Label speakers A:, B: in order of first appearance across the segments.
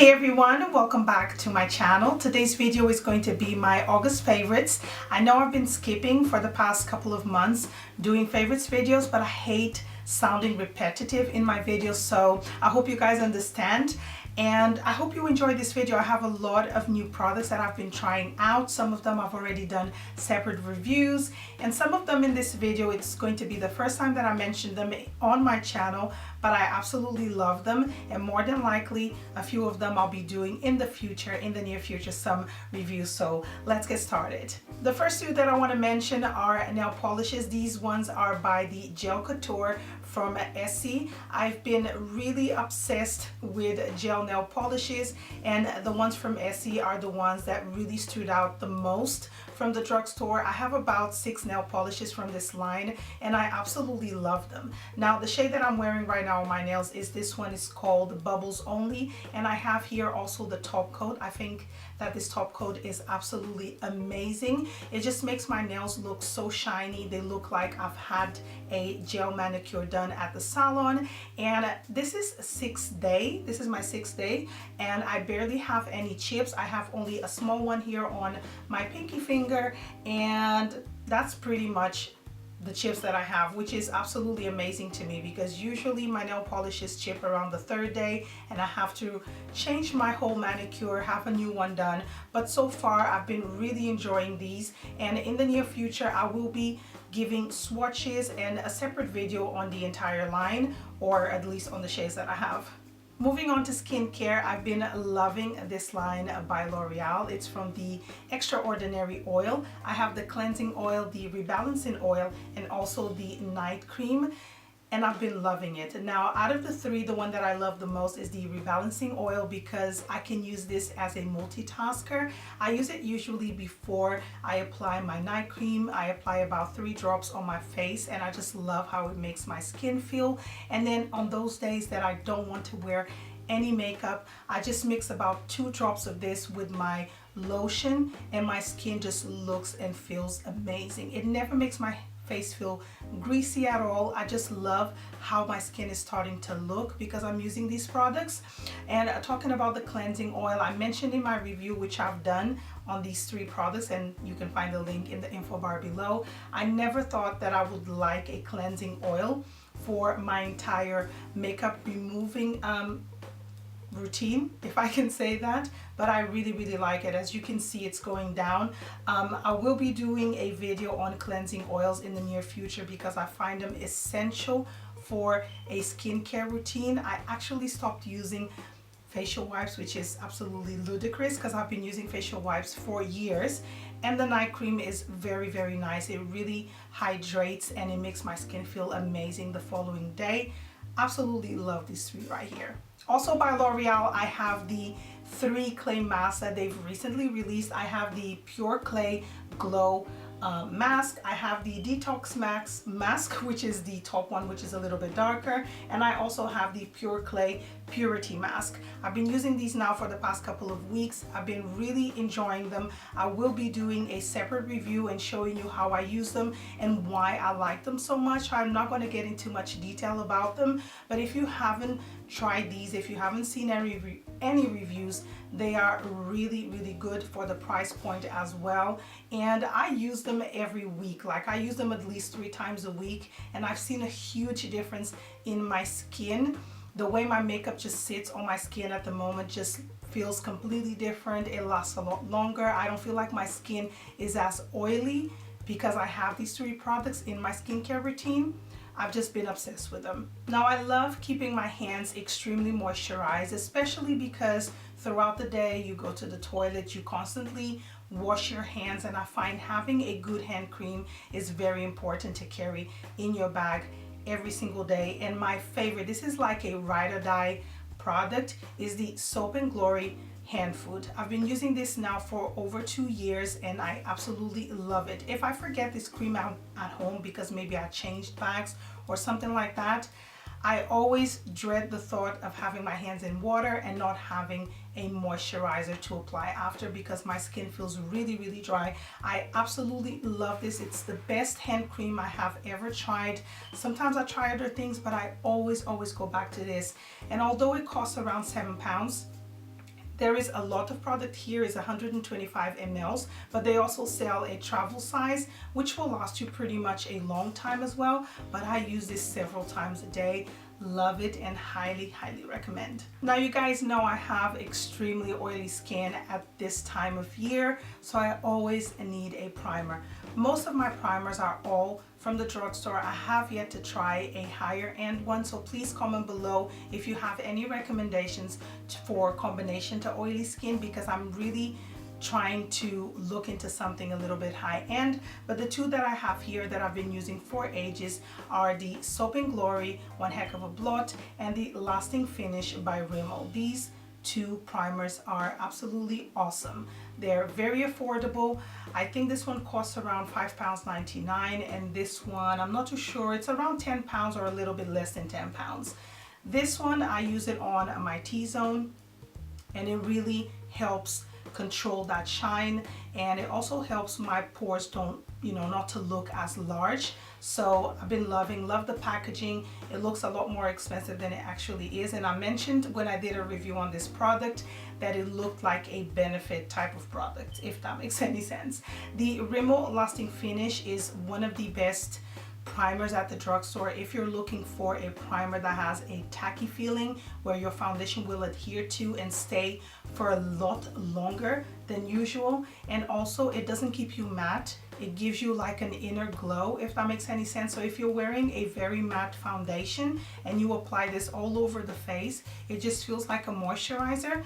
A: Hey everyone, welcome back to my channel. Today's video is going to be my August favorites. I know I've been skipping for the past couple of months doing favorites videos, but I hate sounding repetitive in my videos, so I hope you guys understand. And I hope you enjoyed this video. I have a lot of new products that I've been trying out. Some of them I've already done separate reviews, and some of them in this video it's going to be the first time that I mentioned them on my channel, but I absolutely love them, and more than likely a few of them I'll be doing in the future, in the near future, some reviews. So let's get started. The first two that I want to mention are nail polishes. These ones are by the Gel Couture from Essie. I've been really obsessed with gel nail polishes, and the ones from Essie are the ones that really stood out the most from the drugstore. I have about 6 nail polishes from this line and I absolutely love them. Now the shade that I'm wearing right now on my nails is this one. Is called Bubbles Only, and I have here also the top coat. I think that this top coat is absolutely amazing. It just makes my nails look so shiny. They look like I've had a gel manicure done at the salon. And this is 6th day. This is my 6th day and I barely have any chips. I have only a small one here on my pinky finger, and that's pretty much the chips that I have, which is absolutely amazing to me because usually my nail polishes chip around the 3rd day and I have to change my whole manicure, have a new one done. But so far I've been really enjoying these, and in the near future I will be giving swatches and a separate video on the entire line, or at least on the shades that I have. Moving on to skincare, I've been loving this line by L'Oreal. It's from the Extraordinary Oil. I have the cleansing oil, the rebalancing oil, and also the night cream, and I've been loving it. Now out of the 3, the one that I love the most is the rebalancing oil because I can use this as a multitasker. I use it usually before I apply my night cream. I apply about 3 drops on my face and I just love how it makes my skin feel. And then on those days that I don't want to wear any makeup, I just mix about 2 drops of this with my lotion and my skin just looks and feels amazing. It never makes my face feel greasy at all. I just love how my skin is starting to look because I'm using these products. And talking about the cleansing oil, I mentioned in my review, which I've done on these 3 products, and you can find the link in the info bar below. I never thought that I would like a cleansing oil for my entire makeup removing routine, if I can say that, but I really like it. As you can see, it's going down. I will be doing a video on cleansing oils in the near future because I find them essential for a skincare routine. I actually stopped using facial wipes, which is absolutely ludicrous because I've been using facial wipes for years, and the night cream is very nice. It really hydrates and it makes my skin feel amazing the following day. Absolutely love these 3 right here. Also by L'Oreal, I have the 3 clay masks that they've recently released. I have the Pure Clay Glow mask. I have the Detox mask, which is the top one, which is a little bit darker, and I also have the Pure Clay Purity mask. I've been using these now for the past couple of weeks. I've been really enjoying them. I will be doing a separate review and showing you how I use them and why I like them so much. I'm not going to get into much detail about them, but if you haven't tried these, if you haven't seen any reviews, they are really good for the price point as well. And I use them every week. Like I use them at least 3 times a week, and I've seen a huge difference in my skin. The way my makeup just sits on my skin at the moment just feels completely different. It lasts a lot longer. I don't feel like my skin is as oily because I have these 3 products in my skincare routine. I've just been obsessed with them. Now I love keeping my hands extremely moisturized, especially because throughout the day you go to the toilet, you constantly wash your hands, and I find having a good hand cream is very important to carry in your bag every single day. And my favorite, this is like a ride or die product, is the Soap and Glory hand food. I've been using this now for over 2 years and I absolutely love it. If I forget this cream out at home because maybe I changed bags or something like that, I always dread the thought of having my hands in water and not having a moisturizer to apply after because my skin feels really dry. I absolutely love this. It's the best hand cream I have ever tried. Sometimes I try other things, but I always go back to this. And although it costs around £7, There is a lot of product here, is 125 mls, but they also sell a travel size, which will last you pretty much a long time as well. But I use this several times a day. Love it and highly recommend. Now you guys know I have extremely oily skin at this time of year, so I always need a primer. Most of my primers are all from the drugstore. I have yet to try a higher end one, so please comment below if you have any recommendations for combination to oily skin, because I'm really trying to look into something a little bit high end. But the two that I have here that I've been using for ages are the Soap and Glory One Heck of a Blot and the Lasting Finish by Rimmel. These two primers are absolutely awesome. They're very affordable. I think this one costs around £5.99, and this one, I'm not too sure, it's around £10 or a little bit less than £10. This one, I use it on my T-zone, and it really helps control that shine, and it also helps my pores not to look as large. So I've been love the packaging. It looks a lot more expensive than it actually is, and I mentioned when I did a review on this product that it looked like a benefit type of product, if that makes any sense. The Rimmel Lasting Finish is one of the best primers at the drugstore if you're looking for a primer that has a tacky feeling, where your foundation will adhere to and stay for a lot longer than usual, and also it doesn't keep you matte. It gives you like an inner glow, if that makes any sense. So if you're wearing a very matte foundation and you apply this all over the face, it just feels like a moisturizer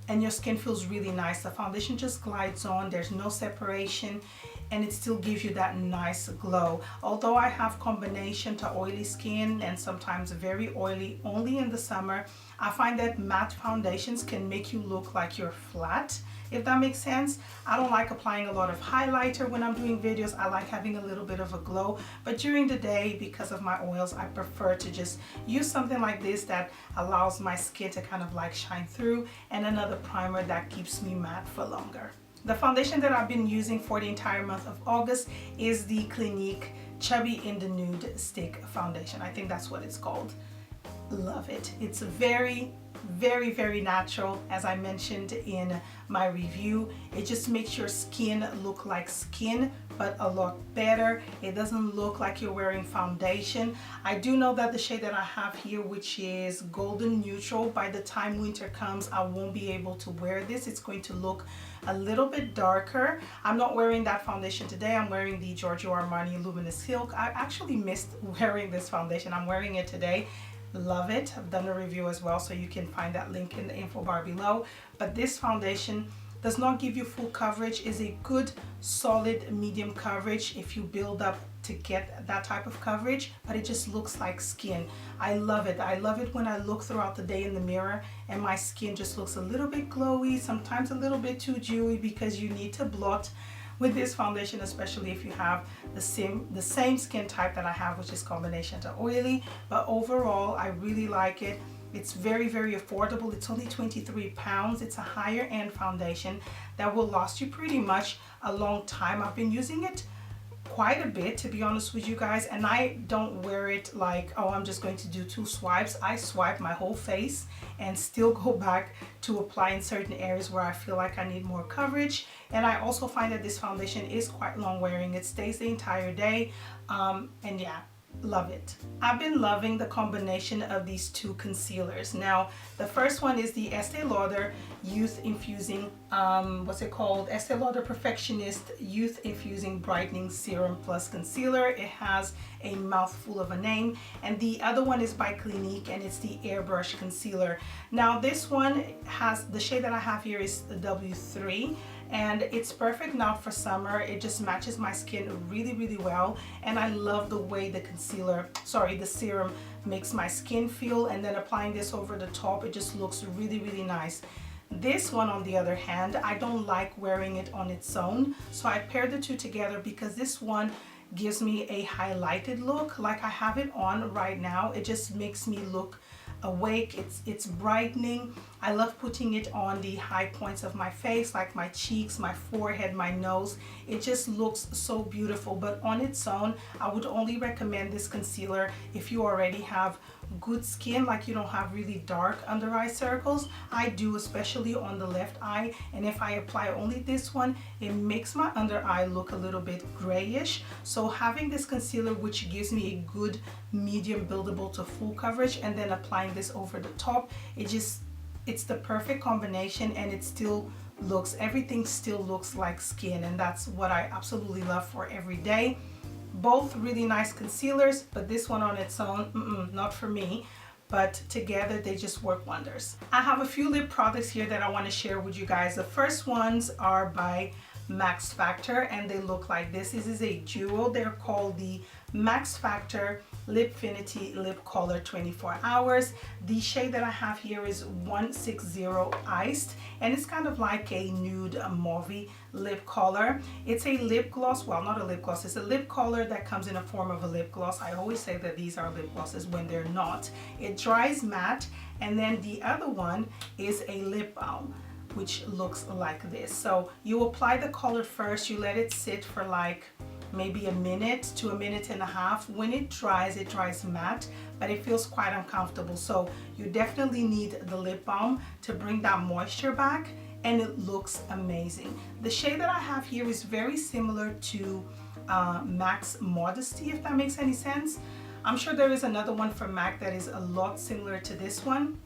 A: and your skin feels really nice. The foundation just glides on, there's no separation, and it still gives you that nice glow. Although I have combination to oily skin and sometimes very oily only in the summer, I find that matte foundations can make you look like you're flat, if that makes sense. I don't like applying a lot of highlighter when I'm doing videos. I like having a little bit of a glow, but during the day, because of my oils, I prefer to just use something like this that allows my skin to kind of like shine through, and another primer that keeps me matte for longer. The foundation that I've been using for the entire month of August is the Clinique Chubby in the Nude Stick Foundation. I think that's what it's called. Love it. It's very natural, as I mentioned in my review. It just makes your skin look like skin, but a lot better. It doesn't look like you're wearing foundation. I do know that the shade that I have here, which is golden neutral, by the time winter comes, I won't be able to wear this. It's going to look a little bit darker. I'm not wearing that foundation today. I'm wearing the Giorgio Armani Luminous Silk. I actually missed wearing this foundation. I'm wearing it today. Love it. I've done a review as well, so you can find that link in the info bar below. But this foundation does not give you full coverage. Is a good solid medium coverage if you build up to get that type of coverage, but it just looks like skin. I love it. I love it when I look throughout the day in the mirror and my skin just looks a little bit glowy, sometimes a little bit too dewy, because you need to blot with this foundation, especially if you have the same skin type that I have, which is combination to oily. But overall, I really like it. It's very affordable. It's only £23. It's a higher end foundation that will last you pretty much a long time. I've been using it quite a bit, to be honest with you guys, and I don't wear it like, oh, I'm just going to do 2 swipes. I swipe my whole face and still go back to apply in certain areas where I feel like I need more coverage. And I also find that this foundation is quite long wearing. It stays the entire day, and yeah, love it. I've been loving the combination of these two concealers. Now, the first one is the Estee Lauder Youth Infusing, what's it called? Estee Lauder Perfectionist Youth Infusing Brightening Serum Plus Concealer. It has a mouthful of a name. And the other one is by Clinique, and it's the Airbrush Concealer. Now, this one has, the shade that I have here is the W3. And it's perfect now for summer. It just matches my skin really well, and I love the way the the serum makes my skin feel, and then applying this over the top, it just looks really nice. This one, on the other hand, I don't like wearing it on its own, so I paired the two together because this one gives me a highlighted look. Like I have it on right now, it just makes me look awake. It's brightening. I love putting it on the high points of my face, like my cheeks, my forehead, my nose. It just looks so beautiful, but on its own, I would only recommend this concealer if you already have good skin, like you don't have really dark under eye circles. I do, especially on the left eye, and if I apply only this one, it makes my under eye look a little bit grayish. So having this concealer, which gives me a good medium buildable to full coverage, and then applying this over the top, it's the perfect combination, and it still looks, everything still looks like skin, and that's what I absolutely love for every day. Both really nice concealers, but this one on its own, not for me, but together they just work wonders. I have a few lip products here that I want to share with you guys. The first ones are by Maxfactor, and they look like this. This is a duo. They're called the Maxfactor Lipfinity Lip Color 24 Hours. The shade that I have here is 160 Iced, and it's kind of like a nude mauve lip color. It's a lip gloss, well, not a lip gloss, it's a lip color that comes in a form of a lip gloss. I always say that these are lip glosses when they're not. It dries matte, and then the other one is a lip balm, which looks like this. So you apply the color first, you let it sit for like maybe a minute to a minute and a half. When it dries matte, but it feels quite uncomfortable. So you definitely need the lip balm to bring that moisture back, and it looks amazing. The shade that I have here is very similar to MAC's Modesty, if that makes any sense. I'm sure there is another one from MAC that is a lot similar to this one,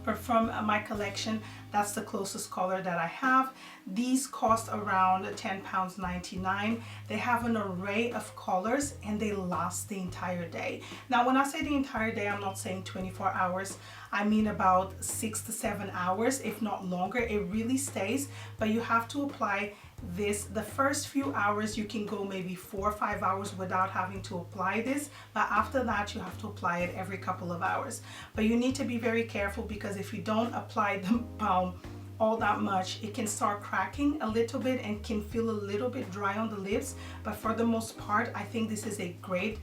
A: but from my collection, that's the closest color that I have. These cost around £10.99. They have an array of colors, and they last the entire day. Now, when I say the entire day, I'm not saying 24 hours. I mean about 6 to 7 hours, if not longer. It really stays, but you have to apply this the first few hours. You can go maybe 4 or 5 hours without having to apply this, but after that you have to apply it every couple of hours. But you need to be very careful, because if you don't apply the balm all that much, it can start cracking a little bit and can feel a little bit dry on the lips. But for the most part, I think this is a great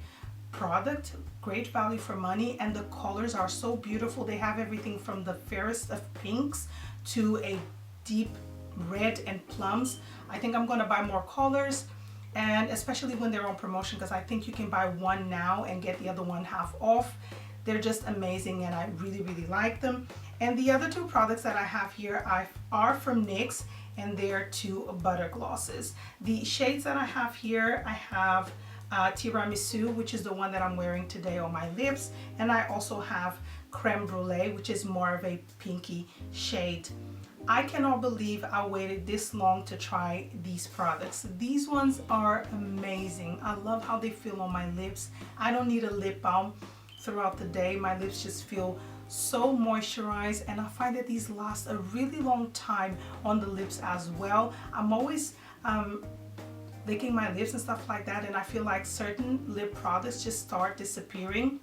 A: product, great value for money, and the colors are so beautiful. They have everything from the fairest of pinks to a deep red and plums. I think I'm going to buy more colors, and especially when they're on promotion, because I think you can buy one now and get the other one half off. They're just amazing, and I really like them. And the other two products that I have here are from NYX, and they're two butter glosses. The shades that I have here, I have Tiramisu, which is the one that I'm wearing today on my lips, and I also have Creme Brule, which is more of a pinky shade. I cannot believe I waited this long to try these products. These ones are amazing. I love how they feel on my lips. I don't need a lip balm throughout the day. My lips just feel so moisturized, and I find that these last a really long time on the lips as well. I'm always licking my lips and stuff like that, and I feel like certain lip products just start disappearing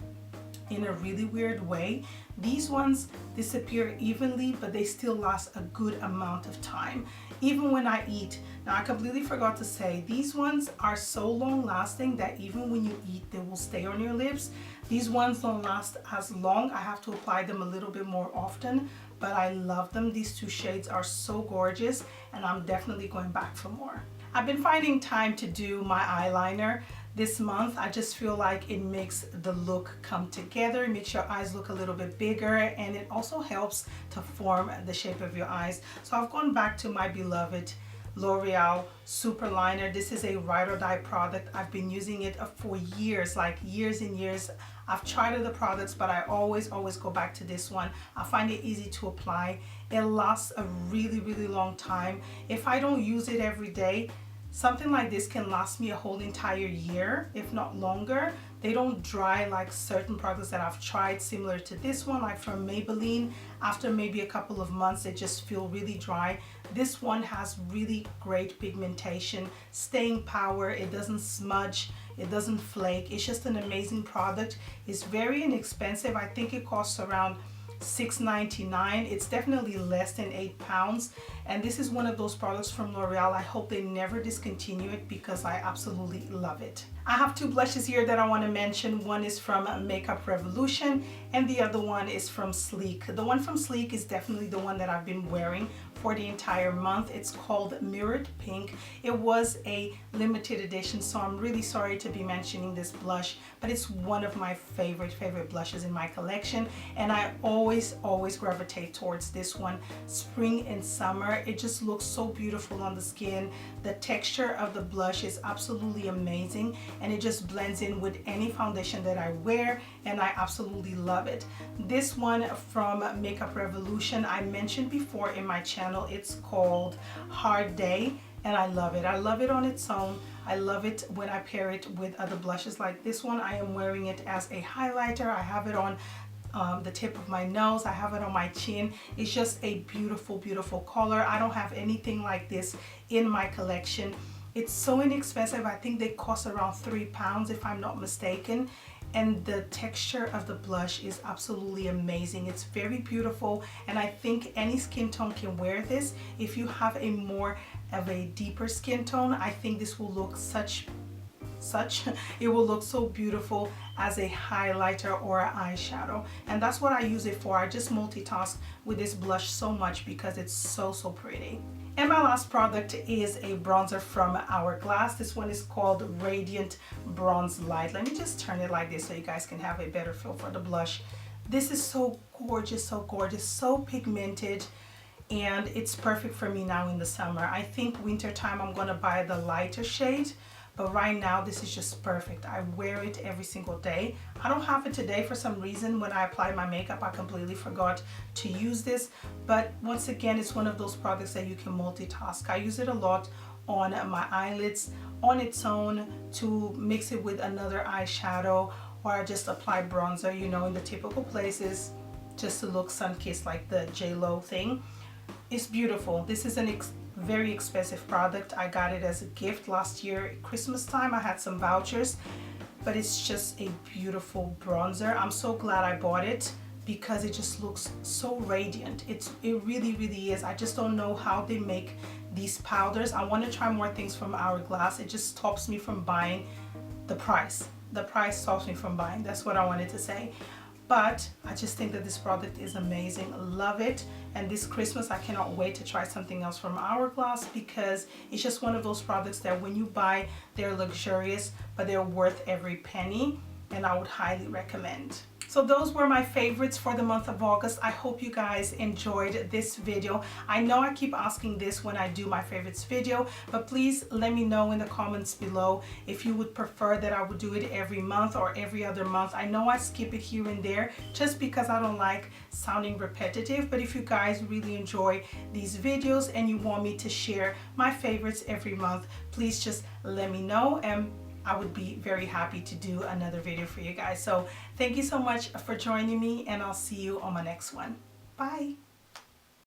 A: in a really weird way. These ones disappear evenly, but they still last a good amount of time, even when I eat. Now, I completely forgot to say, these ones are so long lasting that even when you eat, they will stay on your lips. These ones don't last as long. I have to apply them a little bit more often, but I love them. These two shades are so gorgeous, and I'm definitely going back for more. I've been finding time to do my eyeliner this month. I just feel like it makes the look come together. It makes your eyes look a little bit bigger, and it also helps to form the shape of your eyes. So I've gone back to my beloved L'Oreal Super Liner. This is a ride or die product. I've been using it for years, like years and years. I've tried other products, but I always go back to this one. I find it easy to apply. It lasts a really long time. If I don't use it every day, something like this can last me a whole entire year, if not longer. They don't dry like certain products that I've tried similar to this one, like from Maybelline. After maybe a couple of months, they just feel really dry. This one has really great pigmentation, staying power. It doesn't smudge, it doesn't flake. It's just an amazing product. It's very inexpensive. I think it costs around $6.99. It's definitely less than £8, and this is one of those products from L'Oreal. I hope they never discontinue it, because I absolutely love it. I have two blushes here that I want to mention. One is from Makeup Revolution, and the other one is from Sleek. The one from Sleek is definitely the one that I've been wearing for the entire month. It's called Mirrored Pink. It was a limited edition, so I'm really sorry to be mentioning this blush, but it's one of my favorite blushes in my collection, and I always gravitate towards this one. Spring and summer, it just looks so beautiful on the skin. The texture of the blush is absolutely amazing, and it just blends in with any foundation that I wear, and I absolutely love it. This one from Makeup Revolution, I mentioned before in my channel, it's called Hard Day, and I love it. I love it on its own. I love it when I pair it with other blushes like this one. I am wearing it as a highlighter. I have it on the tip of my nose. I have it on my chin. It's just a beautiful color. I don't have anything like this in my collection. It's so inexpensive. I think they cost around £3 if I'm not mistaken. And the texture of the blush is absolutely amazing. It's very beautiful, and I think any skin tone can wear this. If you have a more of a deeper skin tone, I think this will look it will look so beautiful as a highlighter or an eyeshadow, and that's what I use it for. I just multitask with this blush so much because it's so pretty. And my last product is a bronzer from Hourglass. This one is called Radiant Bronze Light. Let me just turn it like this so you guys can have a better feel for the blush. This is so gorgeous, so pigmented, and it's perfect for me now in the summer. I think winter time I'm gonna buy the lighter shade, but right now this is just perfect. I wear it every single day. I don't have it today for some reason. When I applied my makeup, I completely forgot to use this, but once again, it's one of those products that you can multitask. I use it a lot on my eyelids on its own, to mix it with another eyeshadow, or I just apply bronzer, you know, in the typical places, just to look sun-kissed like the J-Lo thing. It's beautiful. This is an very expensive product. I got it as a gift last year at Christmas time. I had some vouchers, but it's just a beautiful bronzer. I'm so glad I bought it because it just looks so radiant. It really is. I just don't know how they make these powders. I want to try more things from Hourglass. It just stops me from buying. The price stops me from buying. That's what I wanted to say. But I just think that this product is amazing. Love it. And this Christmas, I cannot wait to try something else from Hourglass, because it's just one of those products that when you buy, they're luxurious, but they're worth every penny, and I would highly recommend. So those were my favorites for the month of August. I hope you guys enjoyed this video. I know I keep asking this when I do my favorites video, but please let me know in the comments below if you would prefer that I would do it every month or every other month. I know I skip it here and there just because I don't like sounding repetitive, but if you guys really enjoy these videos and you want me to share my favorites every month, please just let me know, and I would be very happy to do another video for you guys. So thank you so much for joining me, and I'll see you on my next one. Bye.